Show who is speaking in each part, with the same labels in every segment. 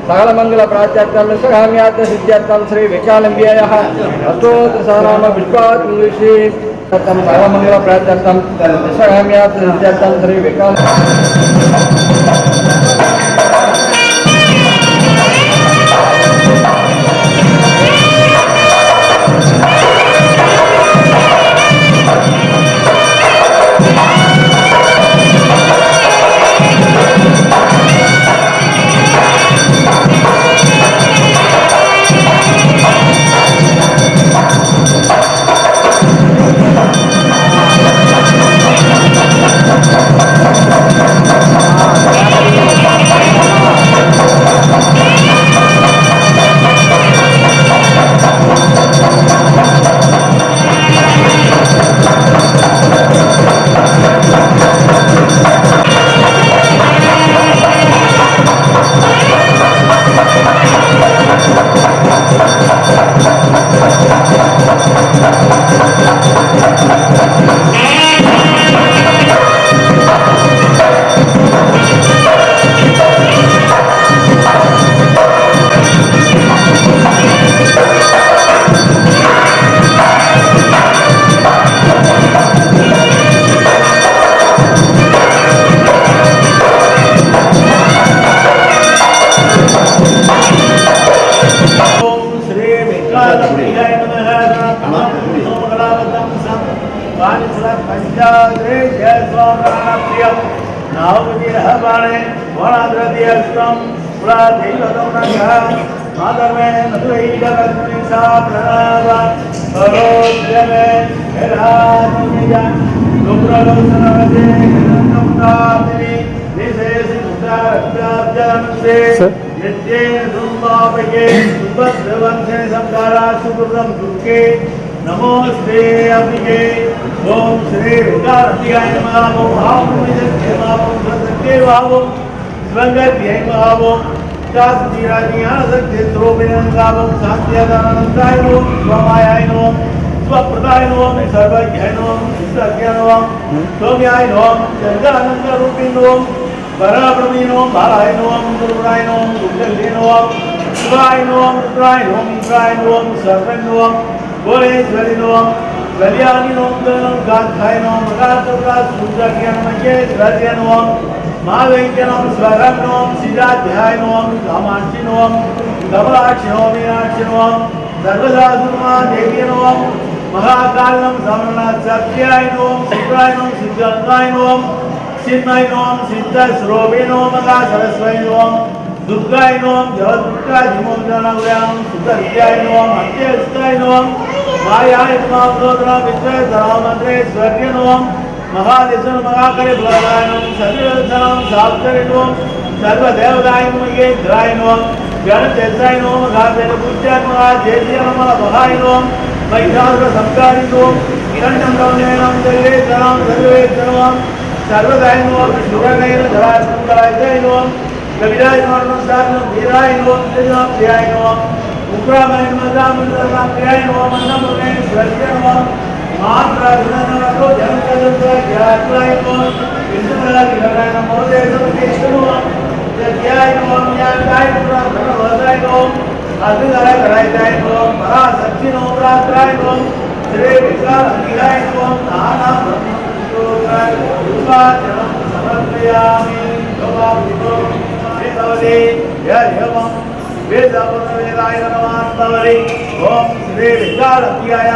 Speaker 1: सकलमंगल प्रात्यर्थम सगाम्यात सिद्ध्यर्थम श्री विकालंब्यायः अष्टोत्तर सहनाम विश्वात्मश्री तम सकलमंगल प्रात्यर्थम सगाम्यात सिद्ध्यर्थम श्री विकाल नमोस्ते अम्बिके ओम श्री विकाराय नमः ओम हामुनिजते नमः ओम सत्ये वावोम स्वंगत्ये नमः ओम शास्त्रीराज्ञान सत्ये त्रोबिनंगावोम सात्यादानंदाय ओम स्वामायाय ओम स्वप्रदाय ओम सर्वज्ञाय ओम सिद्धज्ञान ओम सौम्याय ओम जगदानंद रूपिण ओम पराब्रह्मण ओम भाराय ओम गुरुराय ओम गुरुजन ओम शिवाय ओम रुद्राय ओम इंद्राय ओम सर्वज्ञ ओम गोलेश्वरी ओम कल्याणी ओम गांधाय ओम मगातुका सूर्यज्ञान मये राजन ओम महावैद्य ओम स्वरम ओम सिद्धाध्याय ओम कामाक्षी ओम कमलाक्षी ओम मीनाक्षी ओम सर्वदासुमा देवी ओम महाकालम समरनाथ सत्याय ओम सिद्धाय ओम सिद्धंगाय ओम सिद्धनाय ओम सिद्धस्वरूपिण ओम मगा सरस्वती ओम दुर्गाय ओम जगदुर्गा जिमोदनाव्याम सुदर्याय ओम अत्यस्ताय ओम मायाय नमः सोदरा विश्वे धरामंत्रे स्वर्य ओम महादेशन महाकरे भगवान ओम सर्वधर्म साप्तरे ओम सर्वदेवताय नमः द्राय ओम गणेशाय ओम गादेव पूज्याय नमः जय नमः भगाय ओम महिषासुर संहारी ओम हिरण्यं गौनेनं देवे धराम सर्वे धर्मं सर्वदाय ओम सुरगैर धराय संकराय ओम कविराय नमः साधनं वीराय नमः तेजं प्रियाय नमः उग्रामय नमः मंत्रनाम प्रियाय नमः नमः स्वर्य नमः मात्रा गुणनमो जनकजंत्र ज्ञात्वाय नमः विष्णुराय विराय नमः देवं विष्णुः जग्याय नमः ज्ञानाय नमः धनवदाय नमः अद्भुताय कराय नमः पराशक्ति नमः प्रात्राय नमः श्री विकाल अनिलाय नमः नाना ब्रह्मोत्राय उपाचरणं समर्पयामि भवामितो वेदवदे ययवं वेदवदवेदाय नमः तवरे ओम श्री विकाल अनिलाय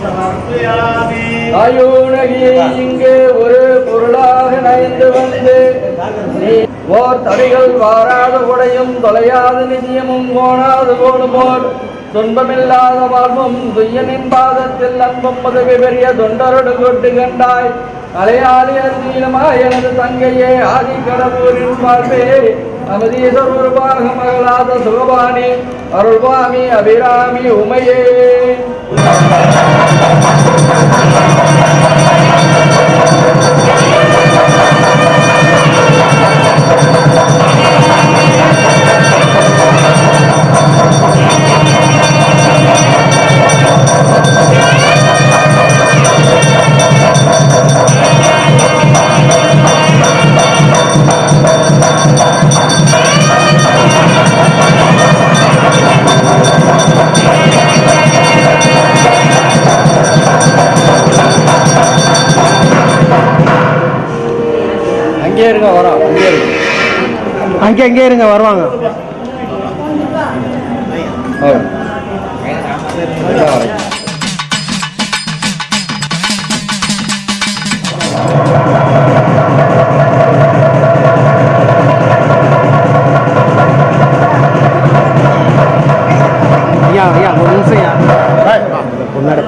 Speaker 1: समर्पयामि आयोनगिये இங்கே ஒரு பொருளாக நைந்து வந்து நீ ஓர் தடைகள் வாராத உடையும் தொலையாத நிதியமும் போனாது போடுமோர் துன்பமில்லாத வாழ்வும் துய்யனின் பாதத்தில் அன்பும் உதவி பெரிய தொண்டரோடு கொட்டு கண்டாய் அலையாளி அருந்தீனமாய் எனது தங்கையே ஆதி கடவுரின் பார்ப்பே அமதீசர் ஒரு பாக மகளாத சுகபாணி அருள்வாமி அபிராமி உமையே
Speaker 2: எங்கே இருங்க வருவாங்க. ஐயா ஐயா ஒரு நிமிஷம் ஐயா முன்னாடி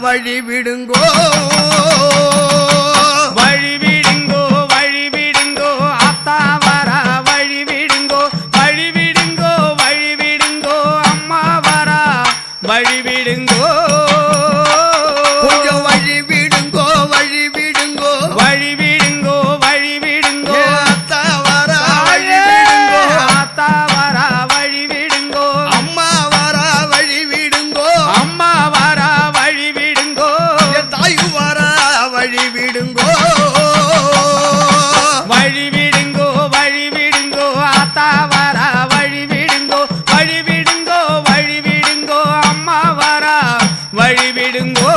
Speaker 3: வழி விடுங்கோ
Speaker 4: வழி விடுங்கோ வழி விடுங்கோ அத்தா வர வழி விடுங்கோ வழி விடுங்கோ வழி விடுங்கோ அம்மா வர வழி விடுங்கோ
Speaker 3: கொஞ்சம் வழி விடுங்கோ வழி விடுங்கோ
Speaker 4: வழி விடுங்கோ வழி விடுங்கோ
Speaker 3: அத்தா வர வழி விடுங்கோ
Speaker 4: அத்தா வர வழி விடுங்கோ
Speaker 3: அம்மா வர வழி விடுங்கோ
Speaker 4: அம்மா வர வழி விடுங்கோ
Speaker 3: தாய் வர வழி விடுங்கோ
Speaker 4: வழி விடுங்கோ வழி விடுங்கோ அத்தா வர வழி விடுங்கோ வழி விடுங்கோ வழி விடுங்கோ அம்மா வர வழி விடுங்கோ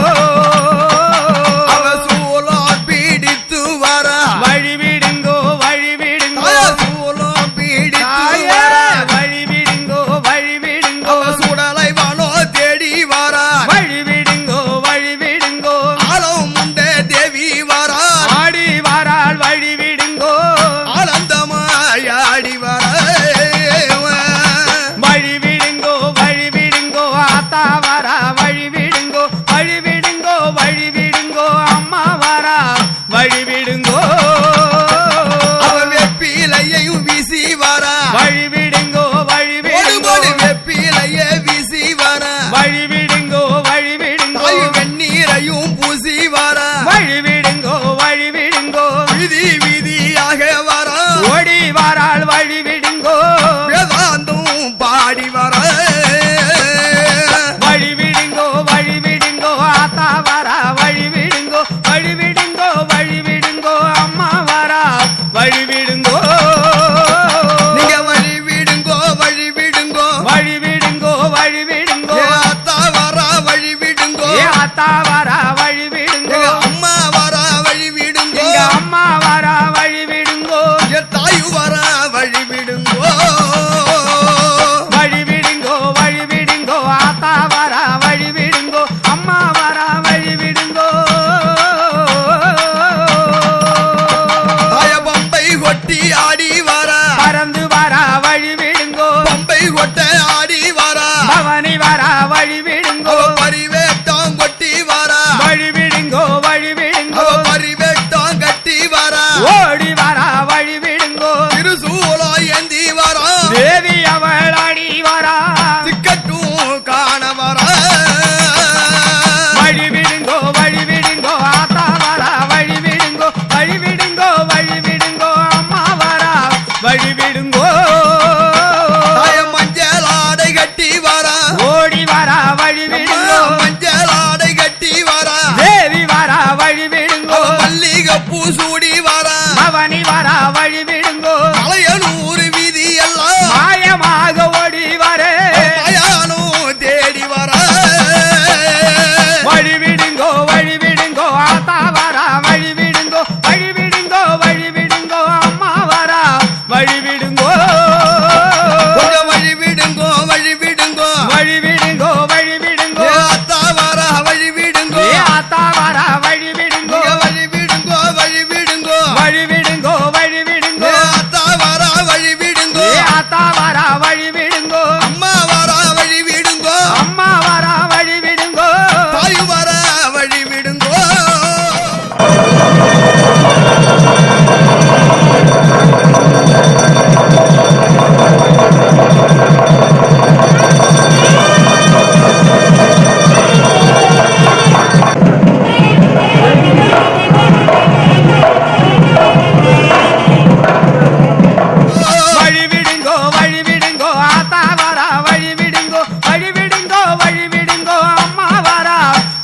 Speaker 3: அவ சூலம் பிடித்து வர
Speaker 4: வழி விடுங்கோ வழி விடுங்கோ
Speaker 3: சூலம் பிடித்து
Speaker 4: தாயே,
Speaker 3: வர
Speaker 4: வழி விடுங்கோ வழி விடுங்கோ
Speaker 3: அவ சுடலை வானோ தேடி வர
Speaker 4: வழி விடுங்கோ வழி விடுங்கோ
Speaker 3: ஆலம் முண்டே தேவி வர
Speaker 4: ஆடி வாரால் வழி விடுங்கோ
Speaker 3: ஆனந்தமாயாடி வர
Speaker 4: வழி விடுங்கோ வழி விடுங்கோ ஆத்தா வர வழி விடுங்கோ வழி விடுங்கோ வழி விடுங்கோ அம்மா வர வழி விடுங்கோ
Speaker 3: அவ வெப்பிலையையும் வீசி வர
Speaker 4: வழி விடுங்கோ வழி விடுங்கோ
Speaker 3: ஒரு வெப்பிலையே வீசி வர
Speaker 4: வழி விடுங்கோ வழி விடுங்கோ
Speaker 3: தாய் வெந்நீரையும் பூசி வர
Speaker 4: வழி விடுங்கோ வழி விடுங்கோ
Speaker 3: விதி விதியாக வர
Speaker 4: ஓடி வாரால் வழி விடுங்கோ
Speaker 3: வேதாந்தும் பாடி வர
Speaker 4: வழி விடுங்கோ வழி விடுங்கோ ஆத்தா வர வழி விடுங்கோ வழி விடுங்கோ வழி விடுங்கோ அம்மா வர வழி விடுங்கோ
Speaker 3: நீங்க வழி விடுங்கோ வழி விடுங்கோ
Speaker 4: வழி விடுங்கோ வழி விடுங்கோ
Speaker 3: அத்தா வர வழி விடுங்கோ
Speaker 4: ஏ ஆத்தா வர வழி விடுங்கோ
Speaker 3: அம்மா வர வழி விடுங்கோ
Speaker 4: எங்க அம்மா வர வழி விடுங்கோ
Speaker 3: தாய் வர வழி விடுங்கோ
Speaker 4: வழி விடுங்கோ வழி விடுங்கோ ஆத்தா வர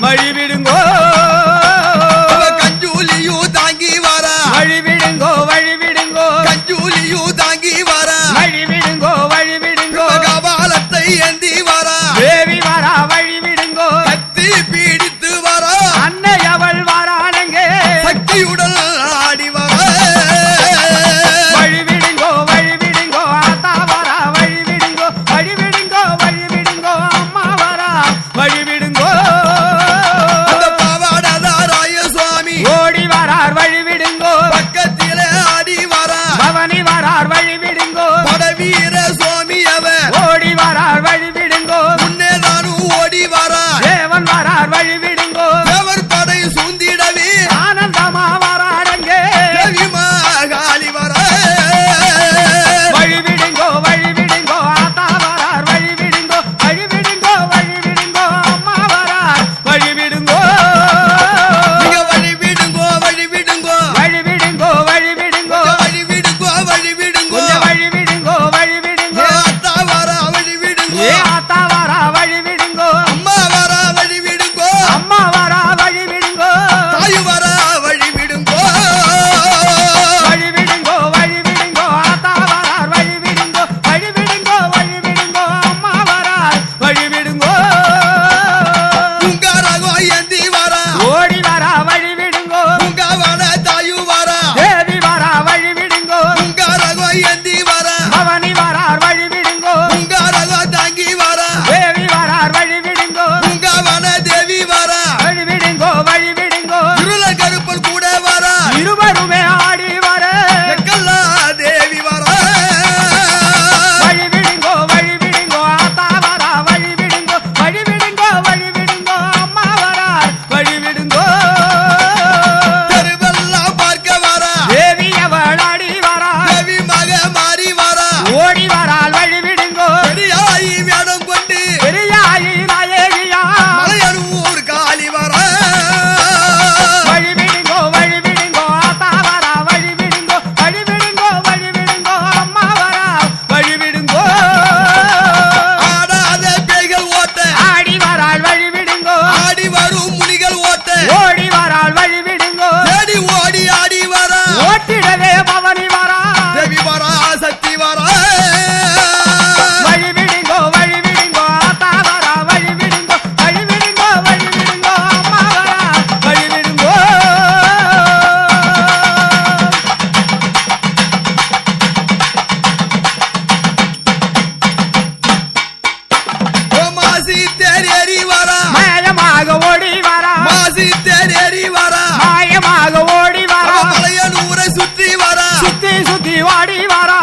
Speaker 4: வழிவிடுங்கோ
Speaker 3: கஞ்சூலியூ தாங்கி வரா
Speaker 4: வழிவிடுங்கோ வழிவிடுங்கோ
Speaker 3: கஞ்சூலியூ தாங்கி வரா
Speaker 4: வழிவிடுங்கோ வழிவிடுங்கோ
Speaker 3: கபாலத்தை ஏந்தி வரா
Speaker 4: தேவி வரா வழிவிடுங்கோ
Speaker 3: கத்தி பீடித்து வரா
Speaker 4: அன்னை அவள் வாரானங்கே
Speaker 3: சக்தியுடன் ஆடி வரா
Speaker 4: வழிவிடுங்கோ வழிவிடுங்கோ ஆத்தா வரா வழிவிடுங்கோ வழிவிடுங்கோ வழிவிடுங்கோ அம்மா வரா வழிவிடுங்கோ
Speaker 3: அந்த பாவாடதாராய சுவாமி
Speaker 4: ஓடி வரார் வழிவிடுங்கோ
Speaker 3: பக்கத்திலே ஆடி வரா
Speaker 4: பவனி வரார் வழிவிடுங்கோ
Speaker 3: படவீர சுவாமி அவன்
Speaker 4: ஓடி வரார் வழிவிடுங்கோ
Speaker 3: முன்னே நானும் ஓடி வரா
Speaker 4: தேவன் வரார் வழிவிடுங்கோ
Speaker 3: தேவர் படை சூந்திடவே
Speaker 4: ஆனந்தமா வராரங்கே
Speaker 3: தேவி மகாளி வரா
Speaker 4: வழிவிடுங்கோ வழிவிடுங்கோ ஆத்தா வரார் வழிவிடுங்கோ வழிவிடுங்கோ வழிவிடுங்கோ அம்மா வரார் வழிவிடுங்கோ
Speaker 3: நீங்க வழி விடுங்கோ வழி விடுங்கோ
Speaker 4: வழிவிடுங்கோ வழிவிடுங்கோ
Speaker 3: வழி விடுங்கோ வழி விடுங்கோ
Speaker 4: கொஞ்சம் வழிவிடுங்கோ வழிவிடுங்கோ
Speaker 3: அத்தா வரா வழி விடுங்கோ
Speaker 4: ஏ ஆத்தா வரா வழிவிடுங்கோ
Speaker 3: அம்மா வரா வழி விடுங்கோ
Speaker 4: அம்மா வரா வழிவிடுங்கோ
Speaker 3: தாய் வரா வழி விடுங்கோ
Speaker 4: வழிவிடுங்கோ வழிவிடுங்கோ ஆத்தா வரார் வழிவிடுங்கோ வழிவிடுங்கோ வழிவிடுங்கோ அம்மா வரார் வழிவிடுங்கோ
Speaker 3: உங்க ரகோ ஏந்தி வரா
Speaker 4: ஓடி வரா வழிவிடுங்கோ
Speaker 3: உங்க வன தாயு வரா
Speaker 4: தேவி வரா வழிவிடுங்கோ
Speaker 3: உங்க ரகோ ஏந்தி வரா
Speaker 4: பவனி வரார் வழிவிடுங்கோ
Speaker 3: உங்க ரகோ தாங்கி வரா
Speaker 4: தேவி வரார் வழிவிடுங்கோ
Speaker 3: உங்க வன தேவி வரா
Speaker 4: வழிவிடுங்கோ வழிவிடுங்கோ
Speaker 3: இருள கருப்பல் கூட வரா
Speaker 4: இருவருமே ஆடி வர
Speaker 3: எக்கல்லா தேவி வரா
Speaker 4: வழிவிடுங்கோ வழிவிடுங்கோ ஆத்தா வரா வழிவிடுங்கோ வழிவிடுங்கோ வழிவிடுங்கோ அம்மா வரார் வழிவிடுங்கோ
Speaker 3: தெருவெல்லாம் பார்க்க வரா
Speaker 4: தேவி அவள் ஆடி வரா
Speaker 3: தேவி மக மாறி வரா
Speaker 4: ஓடி வரால் வழிவிடுங்கோ
Speaker 3: பெரியாயி வேடம் கொண்டு
Speaker 4: பெரியாயி நாயகியா
Speaker 3: மலையனூர் காளி வரா
Speaker 4: வழிவிடுங்கோ வழிவிடுங்கோ ஆத்தா வரா வழிவிடுங்கோ வழிவிடுங்கோ வழிவிடுங்கோ அம்மா வரா வழிவிடுங்கோ
Speaker 3: ஆடாத பேய்கள் ஓட்ட
Speaker 4: ஆடி வரால் வழிவிடுங்கோ
Speaker 3: ஆடி வரும் முனிகள் ஓட்ட
Speaker 4: ஓடி வரால் வழிவிடுங்கோ
Speaker 3: தேடி ஓடி ஆடி வரா
Speaker 4: ஓட்டிடவே பவனி வரா
Speaker 3: தேவி வரா சக்தி வரா
Speaker 4: வழிவிடுங்கோ வழிவிடுங்கோ ஆத்தா வரா வழிவிடுங்கோ வழிவிடுங்கோ வழிவிடுங்கோ அம்மா வரா வழிவிடுங்கோ
Speaker 3: ஓ மாசி தேரேறி வரா
Speaker 4: மாயமாக ஓடி வரா
Speaker 3: மாசி தேரேறி வரா
Speaker 4: மாயமாக ஓடி வரா
Speaker 3: மலையனூரை சுற்றி வரா
Speaker 4: சுத்தி சுத்தி ஓடி வரா